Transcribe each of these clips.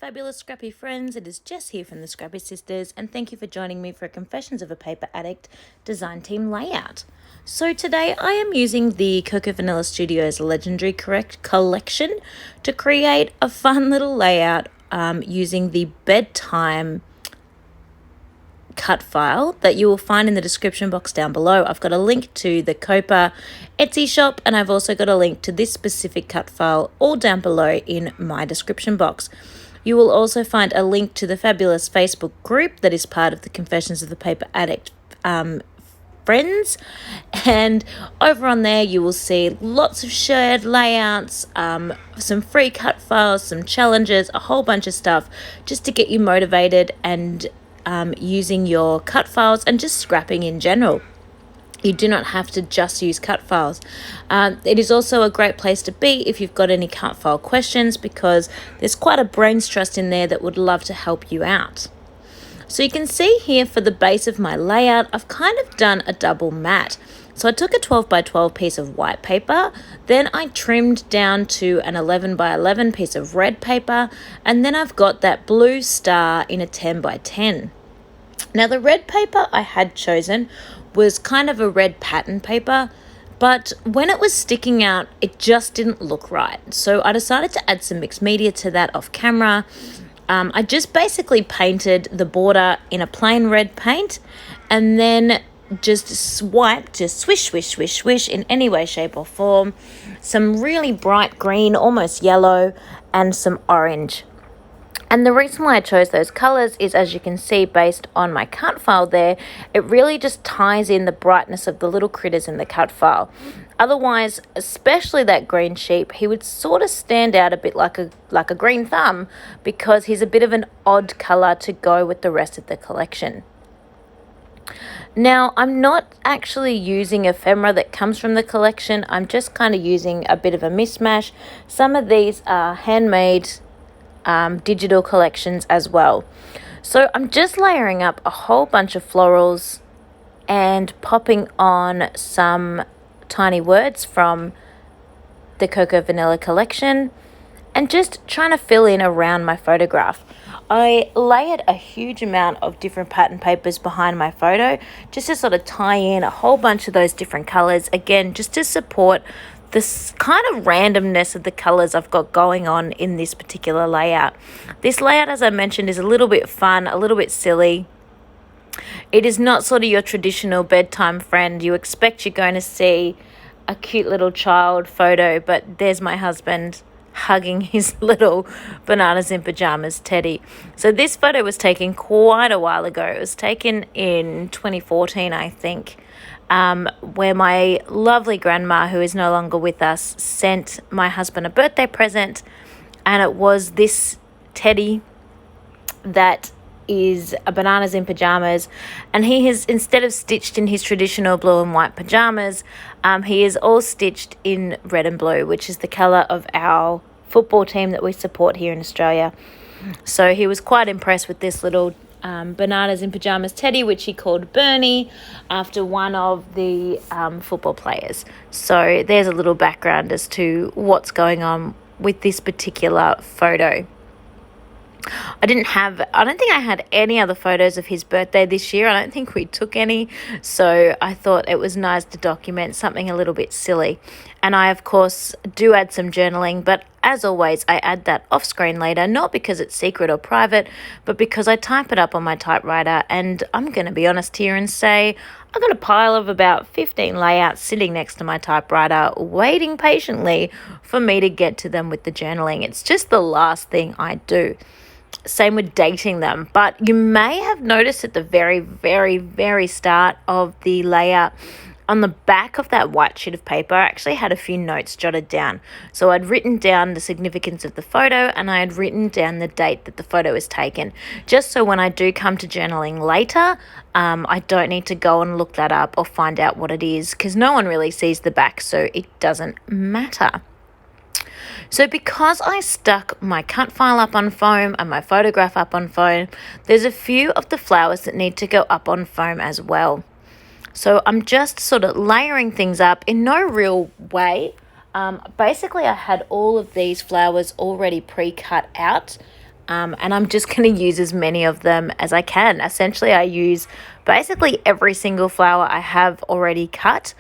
fabulous Scrappy friends, it is Jess here from the Scrappy Sisters, and thank you for joining me for a Confessions of a Paper Addict design team layout. So today I am using the Cocoa Vanilla Studios Legendary Collection to create a fun little layout using the Bedtime cut file that you will find in the description box down below. I've got a link to the COAPA Etsy shop, and I've also got a link to this specific cut file all down below in my description box. You will also find a link to the fabulous Facebook group that is part of the Confessions of the Paper Addict friends, and over on there you will see lots of shared layouts, some free cut files, some challenges, a whole bunch of stuff just to get you motivated and using your cut files and just scrapping in general. You do not have to just use cut files. It is also a great place to be if you've got any cut file questions, because there's quite a brains trust in there that would love to help you out. So you can see here for the base of my layout, I've kind of done a double mat. So I took a 12 by 12 piece of white paper, then I trimmed down to an 11 by 11 piece of red paper, and then I've got that blue star in a 10 by 10. Now the red paper I had chosen was kind of a red pattern paper, but when it was sticking out, it just didn't look right. So I decided to add some mixed media to that off camera. I just basically painted the border in a plain red paint, and then just swiped, just swish, swish, swish, swish in any way, shape or form, some really bright green, almost yellow, and some orange. And the reason why I chose those colors is, as you can see based on my cut file there, it really just ties in the brightness of the little critters in the cut file. Otherwise, especially that green sheep, he would sort of stand out a bit like a green thumb, because he's a bit of an odd color to go with the rest of the collection. Now, I'm not actually using ephemera that comes from the collection. I'm just kind of using a bit of a mishmash. Some of these are handmade digital collections as well. So I'm just layering up a whole bunch of florals and popping on some tiny words from the Cocoa Vanilla collection and just trying to fill in around my photograph. I layered a huge amount of different pattern papers behind my photo just to sort of tie in a whole bunch of those different colors, again just to support this kind of randomness of the colors I've got going on in this particular layout. This layout, as I mentioned, is a little bit fun, a little bit silly. It is not sort of your traditional bedtime friend. You expect you're going to see a cute little child photo, but there's my husband hugging his little bananas in pajamas teddy. So this photo was taken quite a while ago. It was taken in 2014, I think. Where my lovely grandma, who is no longer with us, sent my husband a birthday present, and it was this teddy that is a bananas in pajamas, and he has, instead of stitched in his traditional blue and white pajamas, he is all stitched in red and blue, which is the colour of our football team that we support here in Australia. So he was quite impressed with this little bananas in pajamas teddy, which he called Bernie after one of the football players. So there's a little background as to what's going on with this particular photo. I don't think I had any other photos of his birthday this year. I don't think we took any, so I thought it was nice to document something a little bit silly. And I, of course, do add some journaling, but as always, I add that off screen later, not because it's secret or private, but because I type it up on my typewriter. And I'm going to be honest here and say I've got a pile of about 15 layouts sitting next to my typewriter, waiting patiently for me to get to them with the journaling. It's just the last thing I do. Same with dating them. But you may have noticed at the very, very, very start of the layout, on the back of that white sheet of paper, I actually had a few notes jotted down. So I'd written down the significance of the photo, and I had written down the date that the photo was taken, just so when I do come to journaling later, I don't need to go and look that up or find out what it is, because no one really sees the back, so it doesn't matter. So because I stuck my cut file up on foam and my photograph up on foam, there's a few of the flowers that need to go up on foam as well. So I'm just sort of layering things up in no real way. Basically, I had all of these flowers already pre-cut out and I'm just going to use as many of them as I can. Essentially, I use basically every single flower I have already cut,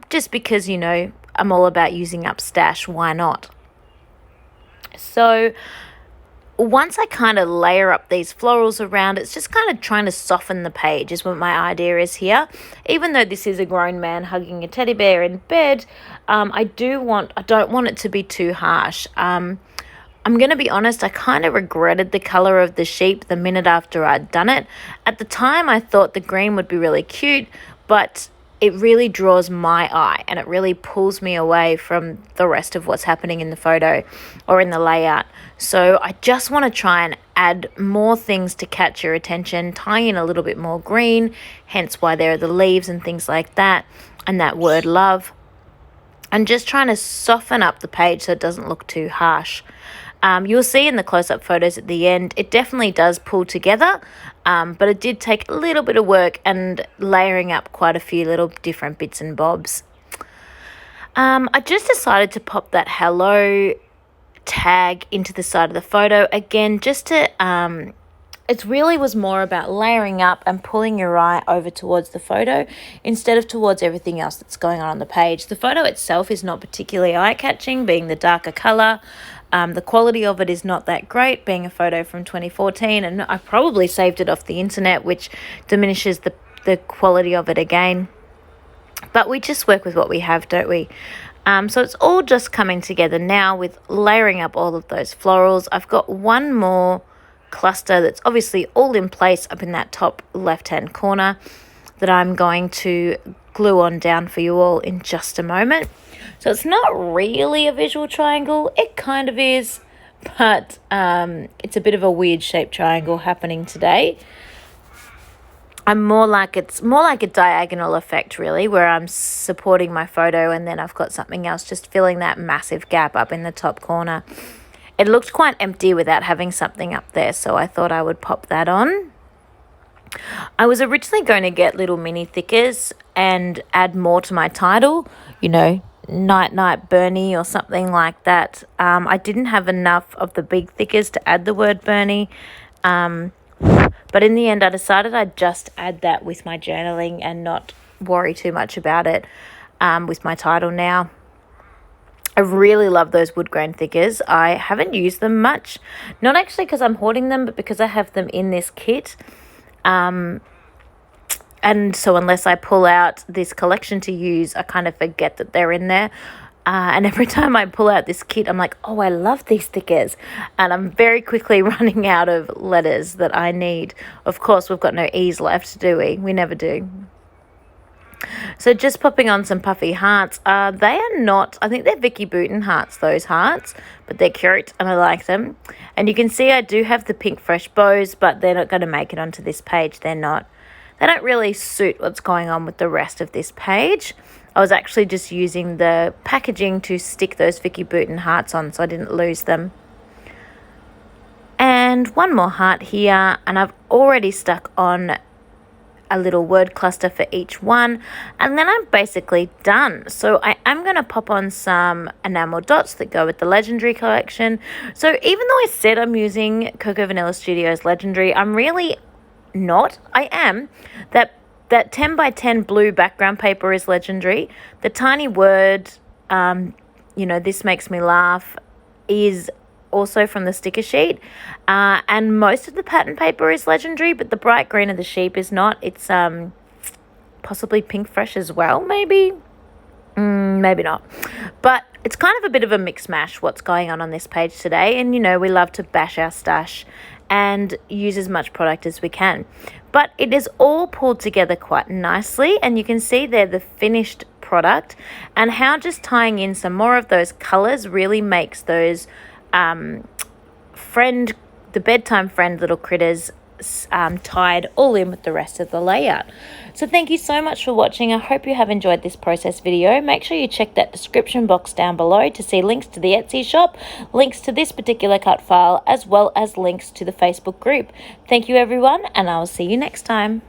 just because, you know, I'm all about using up stash. Why not? So once I kind of layer up these florals around, it's just kind of trying to soften the page is what my idea is here. Even though this is a grown man hugging a teddy bear in bed, I don't want it to be too harsh. I'm going to be honest, I kind of regretted the colour of the sheep the minute after I'd done it. At the time, I thought the green would be really cute, but it really draws my eye and it really pulls me away from the rest of what's happening in the photo or in the layout. So I just want to try and add more things to catch your attention, tie in a little bit more green, hence why there are the leaves and things like that, and that word love. And just trying to soften up the page so it doesn't look too harsh. You'll see in the close-up photos at the end, it definitely does pull together, but it did take a little bit of work and layering up quite a few little different bits and bobs. I just decided to pop that hello tag into the side of the photo again, just to it really was more about layering up and pulling your eye over towards the photo instead of towards everything else that's going on the page. The photo itself is not particularly eye-catching, being the darker colour. The quality of it is not that great, being a photo from 2014, and I probably saved it off the internet, which diminishes the quality of it again. But we just work with what we have, don't we? So it's all just coming together now with layering up all of those florals. I've got one more cluster that's obviously all in place up in that top left-hand corner that I'm going to glue on down for you all in just a moment. So it's not really a visual triangle. It kind of is, but it's a bit of a weird shaped triangle happening today. It's more like a diagonal effect, really, where I'm supporting my photo and then I've got something else just filling that massive gap up in the top corner. It looked quite empty without having something up there, so I thought I would pop that on. I was originally going to get little mini thickers and add more to my title, you know, Night Night Bernie or something like that. I didn't have enough of the big thickers to add the word Bernie, but in the end I decided I'd just add that with my journaling and not worry too much about it with my title now. I really love those wood grain thickers. I haven't used them much, not actually because I'm hoarding them, but because I have them in this kit. And so unless I pull out this collection to use, I kind of forget that they're in there. And every time I pull out this kit, I'm like, oh, I love these stickers. And I'm very quickly running out of letters that I need. Of course, we've got no E's left, do we? We never do. So just popping on some puffy hearts. They are not, I think they're Vicky Bouton hearts, those hearts. But they're cute and I like them. And you can see I do have the pink fresh bows, but they're not going to make it onto this page. They're not. They don't really suit what's going on with the rest of this page. I was actually just using the packaging to stick those Vicky Bouton hearts on so I didn't lose them. And one more heart here, and I've already stuck on a little word cluster for each one, and then I'm basically done. So I am going to pop on some enamel dots that go with the Legendary collection. So even though I said I'm using Cocoa Vanilla Studios Legendary, I'm really not. I am. That 10 by 10 blue background paper is Legendary. The tiny word, this makes me laugh, is also from the sticker sheet. And most of the pattern paper is Legendary, but the bright green of the sheep is not. It's possibly pink fresh as well, maybe. Maybe not. But it's kind of a bit of a mix mash what's going on this page today. And, we love to bash our stash and use as much product as we can. But it is all pulled together quite nicely, and you can see there the finished product and how just tying in some more of those colours really makes those the Bedtime Friend little critters tied all in with the rest of the layout. So thank you so much for watching. I hope you have enjoyed this process video. Make sure you check that description box down below to see links to the Etsy shop, links to this particular cut file, as well as links to the Facebook group. Thank you everyone, and I will see you next time.